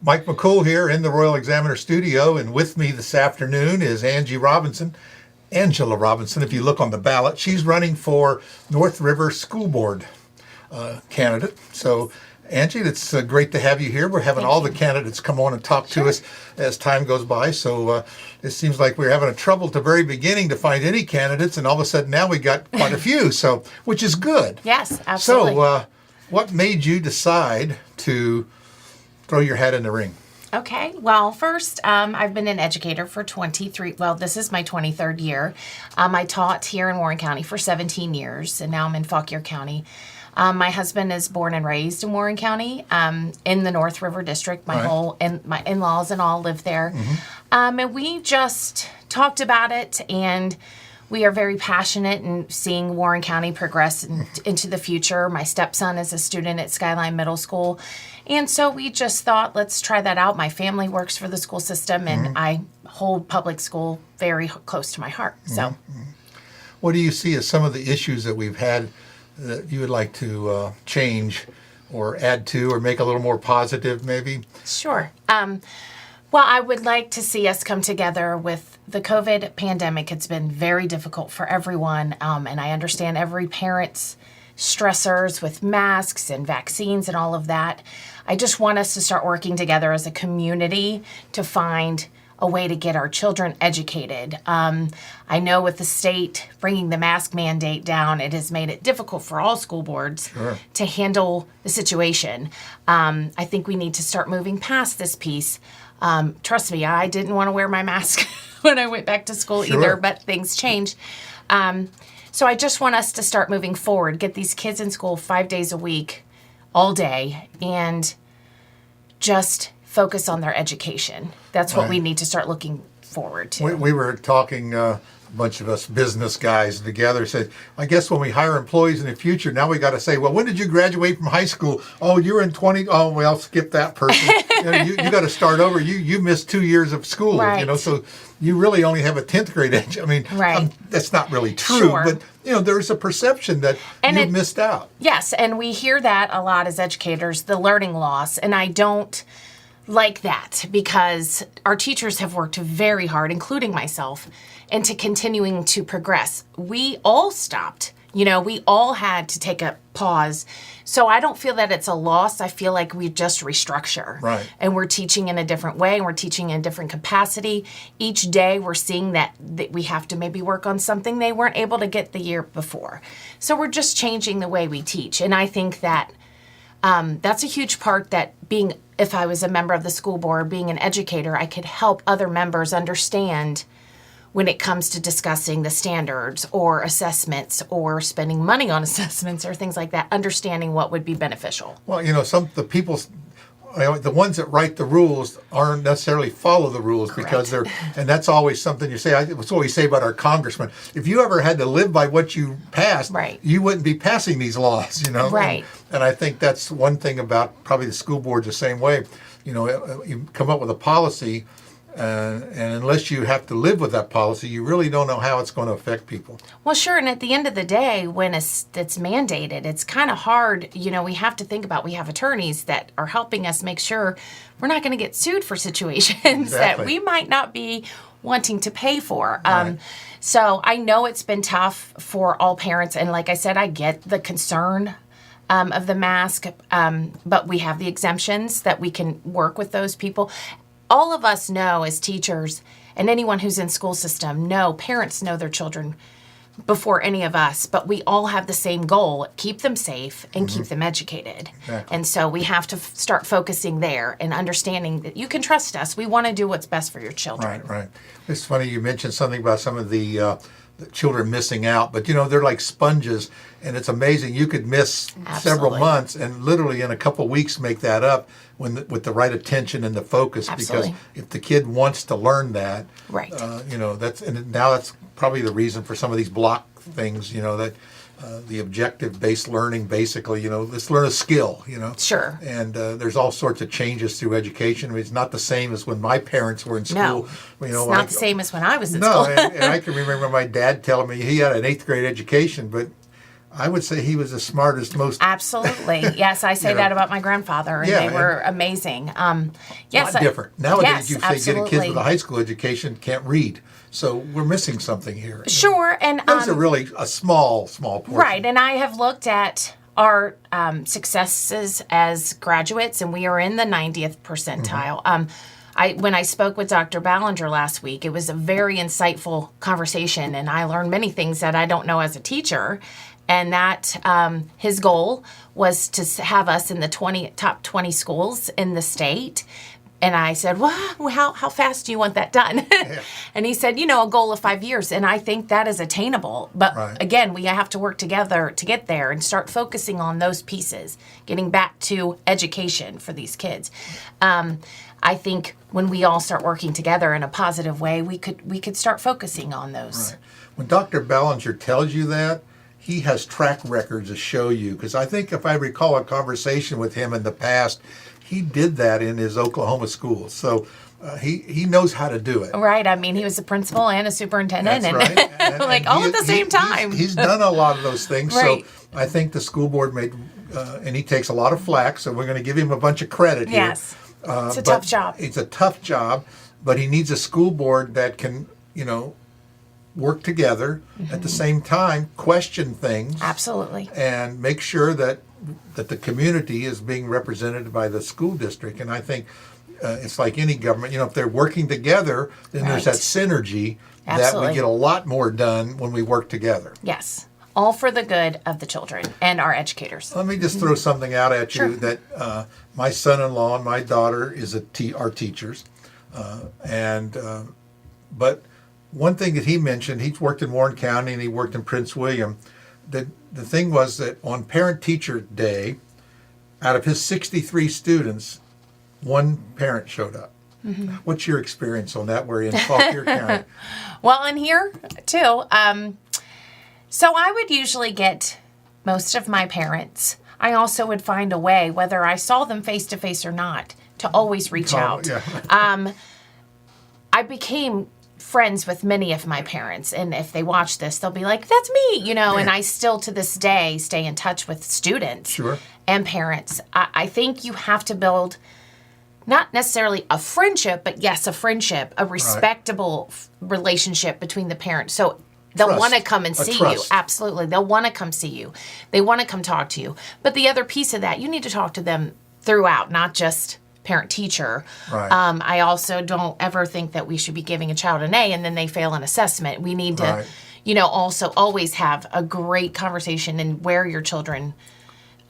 Mike McCool here in the Royal Examiner studio, and with me this afternoon is Angie Robinson. Angela Robinson, if you look on the ballot, she's running for North River School Board candidate. So, Angie, it's great to have you here. We're having all the candidates come on and talk to us as time goes by. So it seems like we're having a trouble at the very beginning to find any candidates, and all of a sudden now we got quite a few. So, which is good. Yes, absolutely. So, what made you decide to throw your hat in the ring? Okay. Well, first, I've been an educator for this is my 23rd year. I taught here in Warren County for 17 years, and now I'm in Fauquier County. My husband is born and raised in Warren County, in the North River District. My in-laws and all live there. And we just talked about it, and we are very passionate in seeing Warren County progress into the future. My stepson is a student at Skyline Middle School. And so we just thought, let's try that out. My family works for the school system, and I hold public school very close to my heart. So, what do you see as some of the issues that we've had that you would like to change or add to or make a little more positive, maybe? Sure. Well, I would like to see us come together with the COVID pandemic. It's been very difficult for everyone, and I understand every parent's stressors with masks and vaccines and all of that. I just want us to start working together as a community to find a way to get our children educated. I know with the state bringing the mask mandate down, it has made it difficult for all school boards to handle the situation. I think we need to start moving past this piece. Trust me, I didn't want to wear my mask when I went back to school either, but things changed. So I just want us to start moving forward, get these kids in school 5 days a week, all day, and just focus on their education. That's what we need to start looking forward to. We were talking, a bunch of us business guys together, said, I guess when we hire employees in the future, now we got to say, well, when did you graduate from high school? Oh, you're in 20. Oh, well, skip that person. you got to start over. You missed 2 years of school, so you really only have a 10th grade age. I mean, that's not really true, but there's a perception that you've missed out. Yes, and we hear that a lot as educators, the learning loss, and I don't like that because our teachers have worked very hard, including myself, into continuing to progress. We all stopped. We all had to take a pause. So I don't feel that it's a loss. I feel like we just restructure. Right. And we're teaching in a different way, and we're teaching in a different capacity. Each day we're seeing that we have to maybe work on something they weren't able to get the year before. So we're just changing the way we teach. And I think that that's a huge part that if I was a member of the school board, being an educator, I could help other members understand when it comes to discussing the standards or assessments or spending money on assessments or things like that, understanding what would be beneficial. Well, the ones that write the rules aren't necessarily follow the rules because and that's always something you say. That's what we say about our congressman. If you ever had to live by what you passed, you wouldn't be passing these laws, Right. And I think that's one thing about probably the school board's the same way. You come up with a policy, and unless you have to live with that policy, you really don't know how it's going to affect people. Well, sure. And at the end of the day, when it's mandated, it's kind of hard. We have to think about, we have attorneys that are helping us make sure we're not going to get sued for situations that we might not be wanting to pay for. So I know it's been tough for all parents. And like I said, I get the concern of the mask, but we have the exemptions that we can work with those people. All of us know as teachers, and anyone who's in school system parents know their children before any of us, but we all have the same goal: keep them safe and keep them educated. Exactly. And so we have to start focusing there and understanding that you can trust us. We want to do what's best for your children. Right. It's funny you mentioned something about some of the children missing out, but they're like sponges, and it's amazing. You could miss several months and literally in a couple weeks make that up with the right attention and the focus. Because if the kid wants to learn that, that's probably the reason for some of these block things. That the objective-based learning, basically, let's learn a skill. Sure. And there's all sorts of changes through education. I mean, it's not the same as when my parents were in school. It's not the same as when I was in school. And I can remember my dad telling me he had an 8th grade education, but I would say he was the smartest, most Absolutely. Yes, I say You know. that about my grandfather, and Yeah, they were amazing. Yes, lot different. Nowadays, yes, you say getting kids absolutely. with a high school education can't read. So we're missing something here. Sure, and Those are really a small portion. right, and I have looked at our successes as graduates, and we are in the 90th percentile. When I spoke with Dr. Ballinger last week, it was a very insightful conversation, and I learned many things that I don't know as a teacher. And that his goal was to have us in the top 20 schools in the state. And I said, well, how fast do you want that done? Yeah. And he said, a goal of 5 years. And I think that is attainable. But Right. again, we have to work together to get there and start focusing on those pieces, getting back to education for these kids. I think when we all start working together in a positive way, we could start focusing on those. Right. When Dr. Ballinger tells you that, he has track records to show you. Because I think if I recall a conversation with him in the past, he did that in his Oklahoma schools. So he knows how to do it. Right. I mean, he was a principal and a superintendent, That's and, right. And like all at the same time. He's done a lot of those things. Right. So I think the school board made, and he takes a lot of flack. So we're going to give him a bunch of credit here. Yes. It's a But tough job. It's a tough job, but he needs a school board that can, work together at the same time, question things, Absolutely. and make sure that the community is being represented by the school district. And I think it's like any government, if they're working together, then there's that Right. synergy that Absolutely. we get a lot more done when we work together. Yes. All for the good of the children and our educators. Let me just throw something out at you Sure. that my son-in-law and my daughter are teachers, but one thing that he mentioned, he's worked in Warren County and he worked in Prince William. The thing was that on Parent-Teacher Day, out of his 63 students, one parent showed up. Mm-hmm. What's your experience on that? We're in Fauquier County. Well, and here too. So I would usually get most of my parents. I also would find a way, whether I saw them face to face or not, to always reach out. Yeah. I became friends with many of my parents, and if they watch this, they'll be like, that's me, and I still to this day stay in touch with students Sure. and parents. I think you have to build not necessarily a friendship, but yes, a friendship, a respectable relationship between the parents. So they'll Trust. want to come and A see you. trust. Absolutely. They'll want to come see you. They want to come talk to you. But the other piece of that, you need to talk to them throughout, not just parent-teacher. Right. I also don't ever think that we should be giving a child an A and then they fail an assessment. We need to, Right. also always have a great conversation and where your children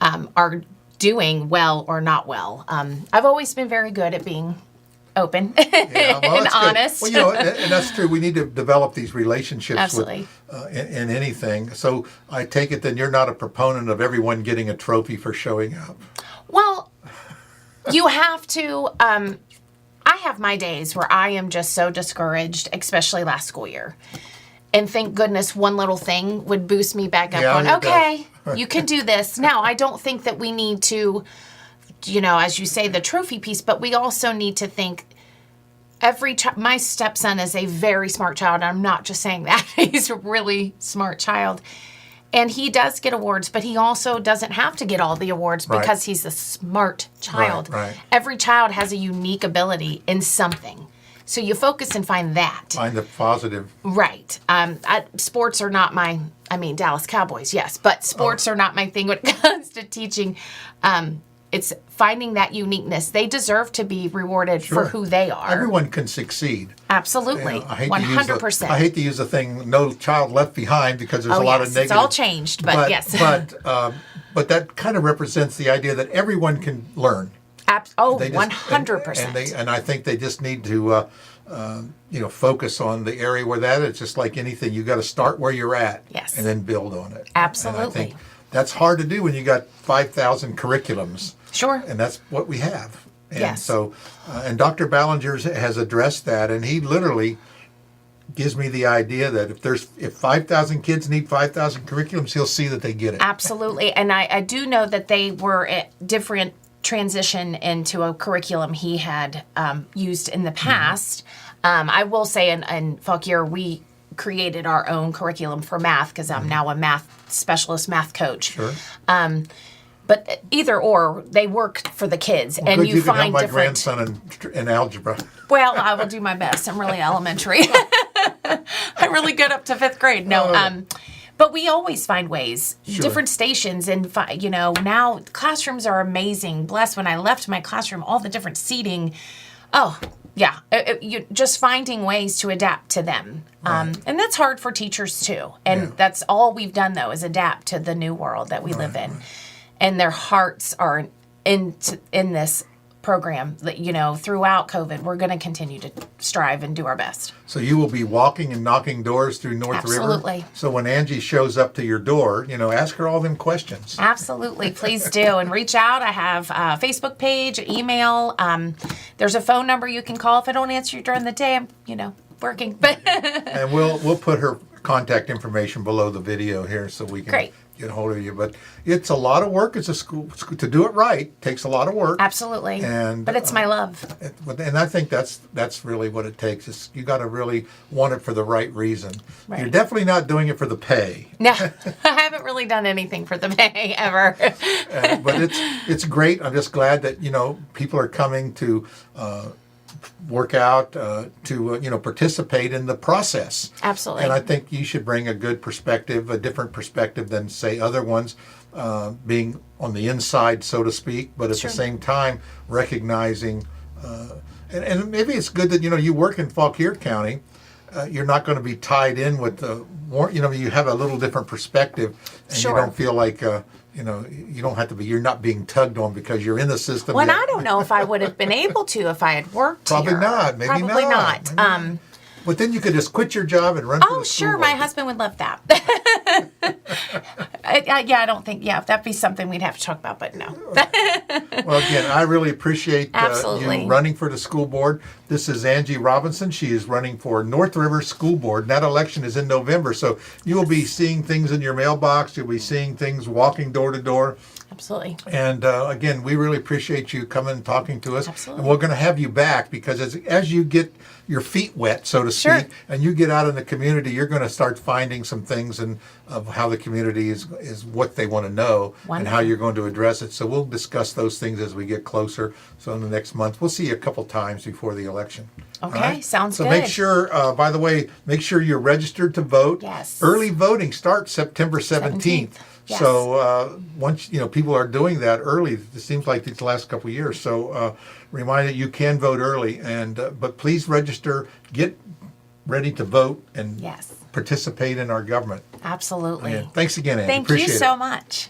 are doing well or not well. I've always been very good at being open Yeah, well, and that's good. honest. Well, and that's true. We need to develop these relationships Absolutely. with in anything. So I take it then you're not a proponent of everyone getting a trophy for showing up. Well, you have to. I have my days where I am just so discouraged, especially last school year. And thank goodness one little thing would boost me back up Yeah, on, it okay, you can do this. Now, I don't think that we need to, as you say, the trophy piece, but we also need to think my stepson is a very smart child. And I'm not just saying that. He's a really smart child. And he does get awards, but he also doesn't have to get all the awards because he's a smart child. Right. Every child has a unique ability in something. So you focus and find that. Find the positive. Right. Sports are not Dallas Cowboys, yes, but sports are not my thing when it comes to teaching. It's finding that uniqueness. They deserve to be rewarded for who they are. Everyone can succeed. Absolutely. I hate 100%. I hate to use the thing "no child left behind" because there's a lot of negative. It's all changed, but yes. But that kind of represents the idea that everyone can learn. They just- 100%. And I think they just need to focus on the area where that is. Just like anything, you got to start where you're at, Yes. and then build on it. Absolutely. And I think that's hard to do when you got 5,000 curriculums. Sure. And that's what we have. And Yes. so, and Dr. Ballinger has addressed that, and he literally gives me the idea that if 5,000 kids need 5,000 curriculums, he'll see that they get it. Absolutely. And I do know that they were at different transition into a curriculum he had used in the past. I will say in Fauquier, we created our own curriculum for math because I'm now a math specialist, math coach. Sure. But either or, they work for the kids, Well, and good, you you can find help my different. grandson in algebra. Well, I will do my best. I'm really elementary. I'm really good up to 5th grade. No, but we always find ways, Sure. different stations, and now classrooms are amazing. Bless, when I left my classroom, all the different seating. Oh, yeah, you just finding ways to adapt to them, and that's hard for teachers too. And that's all we've done though is adapt to the new world that we live in, and their hearts are in this program that throughout COVID we're going to continue to strive and do our best. So you will be walking and knocking doors through North River. Absolutely. So when Angie shows up to your door, ask her all them questions. Absolutely, please do, and reach out. I have a Facebook page, email. There's a phone number you can call if I don't answer you during the day. I'm working, but and we'll put her contact information below the video here so we can get a hold of you. But it's a lot of work as a school to do it right. Takes a lot of work. Absolutely. But it's my love. And I think that's really what it takes. Is you got to really want it for the right reason. Right. You're definitely not doing it for the pay. No, I haven't really done anything for the pay ever. But it's great. I'm just glad that people are coming to work out, to participate in the process. Absolutely. And I think you should bring a good perspective, a different perspective than say other ones, being on the inside, so to speak, but at the same time recognizing, and maybe it's good that you work in Fauquier County. You're not going to be tied in with the war. You have a little different perspective, and you don't feel like you don't have to be. You're not being tugged on because you're in the system. Well, I don't know if I would have been able to if I had worked Probably here. not. Maybe Probably not. not. But then you could just quit your job and run. Oh, sure. My husband would love that. I don't think. Yeah, that'd be something we'd have to talk about. But no. Well, again, I really appreciate Absolutely. you running for the school board. This is Angie Robinson. She is running for North River School Board. And that election is in November, so you will be seeing things in your mailbox. You'll be seeing things walking door to door. Absolutely. And again, we really appreciate you coming and talking to us. Absolutely. And we're going to have you back because as you get your feet wet, so to speak, and you get out in the community, you're going to start finding some things of how the community is what they want to know and how you're going to address it. So we'll discuss those things as we get closer. So in the next month, we'll see you a couple times before the election. Okay, sounds good. So make sure, by the way, make sure you're registered to vote. Yes. Early voting starts September 17th. Yes. So once people are doing that early, it seems like these last couple of years. So remind that you can vote early, and but please register, get ready to vote, and participate in our government. Absolutely. And thanks again, Andy. Thank Appreciate you it. so much.